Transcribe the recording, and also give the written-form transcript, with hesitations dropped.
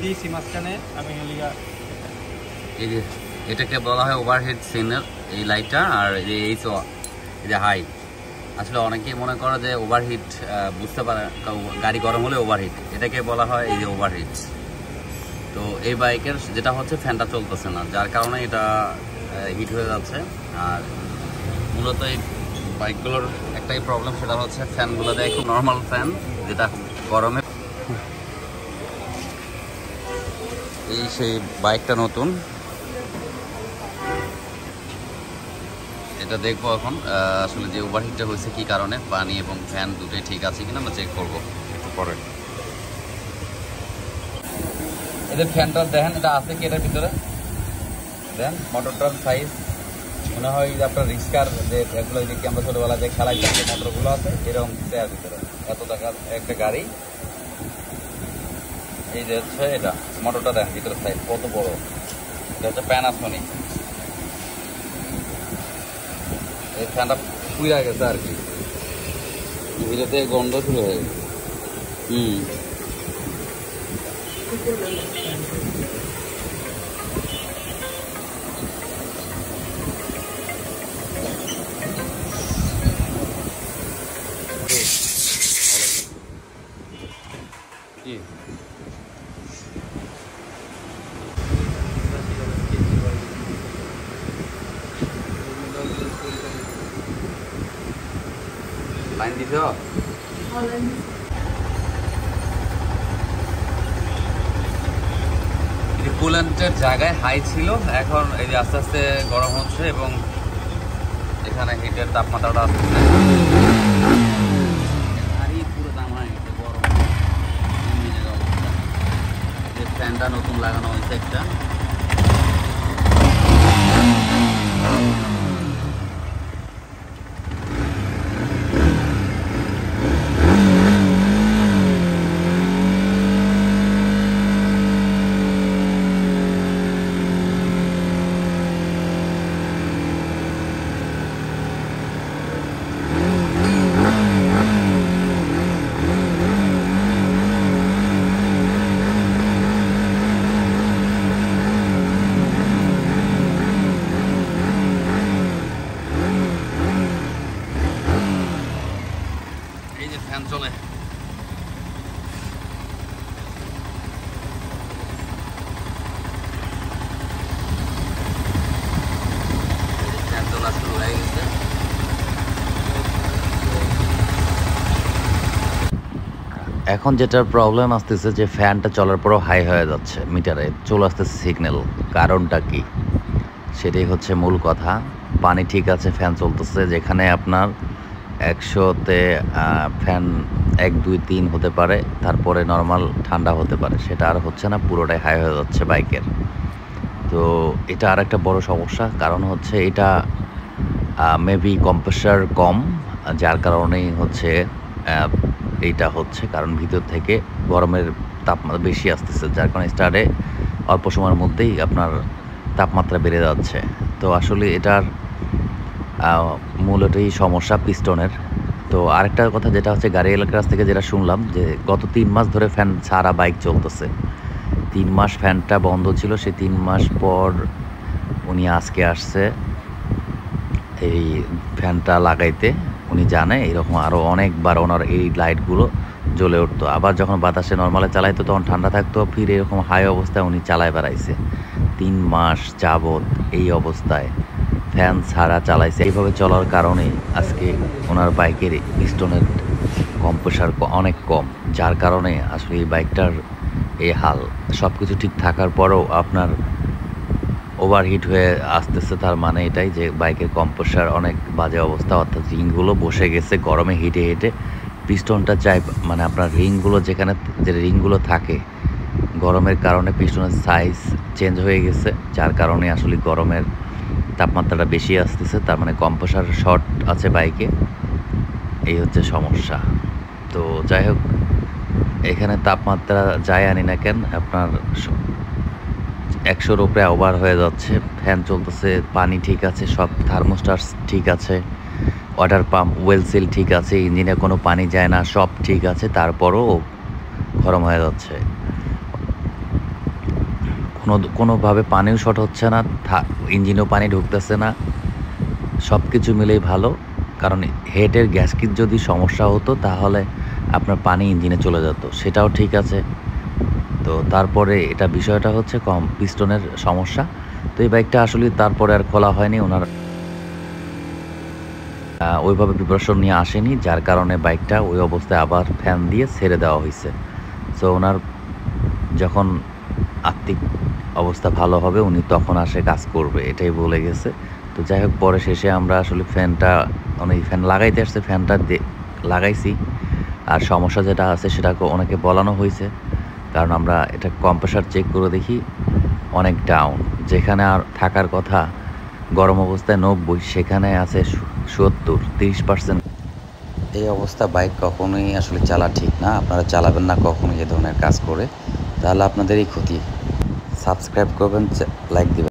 দিয়েছি মাঝখানে আমি হলিয়া এই যে এটাকে বলা হয় ওভারহেড সিগন্যাল, এই লাইটটা। আর এই যে হাই, আসলে অনেকেই মনে করে যে ওভারহিট বুঝতে পারে, গাড়ি গরম হলে ওভারহিট, এটাকে বলা হয় এই যে ওভারহিট। তো এই বাইকের যেটা হচ্ছে ফ্যানটা চলতেছে না, যার কারণে এটা হিট হয়ে যাচ্ছে। আর মূলত এই বাইকগুলোর একটাই প্রবলেম, সেটা হচ্ছে ফ্যানগুলো দেয় খুব নর্মাল ফ্যান, যেটা গরমে। এই সেই বাইকটা নতুন, এটা দেখবো এখন আসলে যে ওভারহিটটা হয়েছে কি কারণে, পানি এবং ফ্যান দুটোই ঠিক আছে কিনা আমরা চেক করবো একটু পরে। এদের ফ্যানটা দেখেন, এটা আছে কি এটার ভিতরে, দেখেন মোটরটার সাইজ মনে হয় যে আপনার রিক্সার যে এগুলো যে আমরা ছোটোবেলা যে খেলায় যে মোটরগুলো আছে এরকম দেওয়ার ভিতরে, এত টাকার একটা গাড়ি। এই যে হচ্ছে এটা মোটরটা দেখেন ভিতরে সাইজ কত বড়, এটা হচ্ছে প্যানাসোনিক। এই ফ্যানটা পুড়ে গেছে আর কি, ভিতরে গন্ধ শুরু হয়ে গেছে। লাইন দিছ? কুলেন্টের জায়গায় হাই ছিল, এখন এই যে আস্তে আস্তে গরম হচ্ছে এবং এখানে হিটের তাপমাত্রাটা আসতেছে। পুরো দাম হয় গরম, ফ্যানটা নতুন লাগানো হয়েছে একটা। ফ্যান চলে, ফ্যান চলা শুরু হয়ে গেছে। এখন যেটার প্রবলেম আসতেছে যে ফ্যানটা চলার পরও হাই হয়ে যাচ্ছে, মিটারে চলে আসতেছে সিগন্যাল। কারণটা কি, সেটাই হচ্ছে মূল কথা। পানি ঠিক আছে, ফ্যান চলতেছে, যেখানে আপনার 100-তে ফ্যান 1, 2, 3 হতে পারে, তারপরে নর্মাল ঠান্ডা হতে পারে, সেটা আর হচ্ছে না, পুরোটাই হাই হয়ে যাচ্ছে বাইকের। তো এটা আর একটা বড় সমস্যা, কারণ হচ্ছে এটা মেবি কম্প্রেসার কম, যার কারণেই হচ্ছে এইটা হচ্ছে, কারণ ভিতর থেকে গরমের তাপমাত্রা বেশি আসতেছে, যার কারণে স্টার্টে অল্প সময়ের মধ্যেই আপনার তাপমাত্রা বেড়ে যাচ্ছে। তো আসলে এটার মূলত এই সমস্যা পিস্টনের। তো আরেকটা কথা যেটা হচ্ছে গাড়ি এলাকার কাছ থেকে যেটা শুনলাম, যে গত 3 মাস ধরে ফ্যান ছাড়া বাইক চলতেছে। 3 মাস ফ্যানটা বন্ধ ছিল, সেই 3 মাস পর উনি আজকে আসছে এই ফ্যানটা লাগাইতে। উনি জানে এরকম আরও অনেকবার ওনার এই লাইটগুলো জ্বলে উঠতো, আবার যখন বাতাসে নর্মালে চালাইতো তখন ঠান্ডা থাকতো, ফির এরকম হাই অবস্থায় উনি চালায় বেড়াইছে। 3 মাস যাবৎ এই অবস্থায় ফ্যান ছাড়া চালাইছে। এইভাবে চলার কারণে আজকে ওনার বাইকের পিস্টনের কম্প্রেসার অনেক কম, যার কারণে আসলে এই বাইকটার এই হাল। সব কিছু ঠিক থাকার পরেও আপনার ওভারহিট হয়ে আসতেছে, তার মানে এটাই যে বাইকের কম্প্রেসার অনেক বাজে অবস্থা, অর্থাৎ রিংগুলো বসে গেছে গরমে হেঁটে হেঁটে। পিস্টনটা চাই মানে আপনার রিংগুলো, যেখানে যে রিংগুলো থাকে গরমের কারণে পিস্টনের সাইজ চেঞ্জ হয়ে গেছে, যার কারণে আসলে গরমের তাপমাত্রাটা বেশি আসতেছে, তার মানে কম্প্রেসার শর্ট আছে বাইকে, এই হচ্ছে সমস্যা। তো যাই হোক, এখানে তাপমাত্রা যাই আনি না কেন আপনার 100-র উপরে ওভার হয়ে যাচ্ছে। ফ্যান চলতেছে, পানি ঠিক আছে, সব থার্মোস্টাট ঠিক আছে, ওয়াটার পাম্প ওয়েল সিল ঠিক আছে, ইঞ্জিনে কোনো পানি যায় না, সব ঠিক আছে, তারপরও গরম হয়ে যাচ্ছে। কোনোভাবে পানিও শর্ট হচ্ছে না, ইঞ্জিনেও পানি ঢুকতেছে না, সব কিছু মিলেই ভালো। কারণ হেডের গ্যাসকিট যদি সমস্যা হতো তাহলে আপনার পানি ইঞ্জিনে চলে যেত, সেটাও ঠিক আছে। তো তারপরে এটা বিষয়টা হচ্ছে কম পিস্টনের সমস্যা। তো এই বাইকটা আসলে তারপরে আর খোলা হয়নি, ওনার ওইভাবে প্রিপারেশন নিয়ে আসেনি, যার কারণে বাইকটা ওই অবস্থায় আবার ফ্যান দিয়ে ছেড়ে দেওয়া হয়েছে। সো ওনার যখন আর্থিক অবস্থা ভালো হবে উনি তখন আসে কাজ করবে, এটাই বলে গেছে। তো যাই হোক, পরে শেষে আমরা আসলে ফ্যানটা উনি ফ্যান লাগাইতে আসছে, ফ্যানটা লাগাইছি। আর সমস্যা যেটা আছে সেটাকে ওনাকে বলানো হয়েছে, কারণ আমরা এটা কম্প্রেসার চেক করে দেখি অনেক ডাউন, যেখানে আর থাকার কথা গরম অবস্থায় 90 সেখানে আছে 70, 30%। এই অবস্থা বাইক কখনোই আসলে চালা ঠিক না, আপনারা চালাবেন না কখনোই এ ধরনের কাজ করে, তাহলে আপনাদেরই ক্ষতি। সাবস্ক্রাইব করবেন, লাইক দিবেন।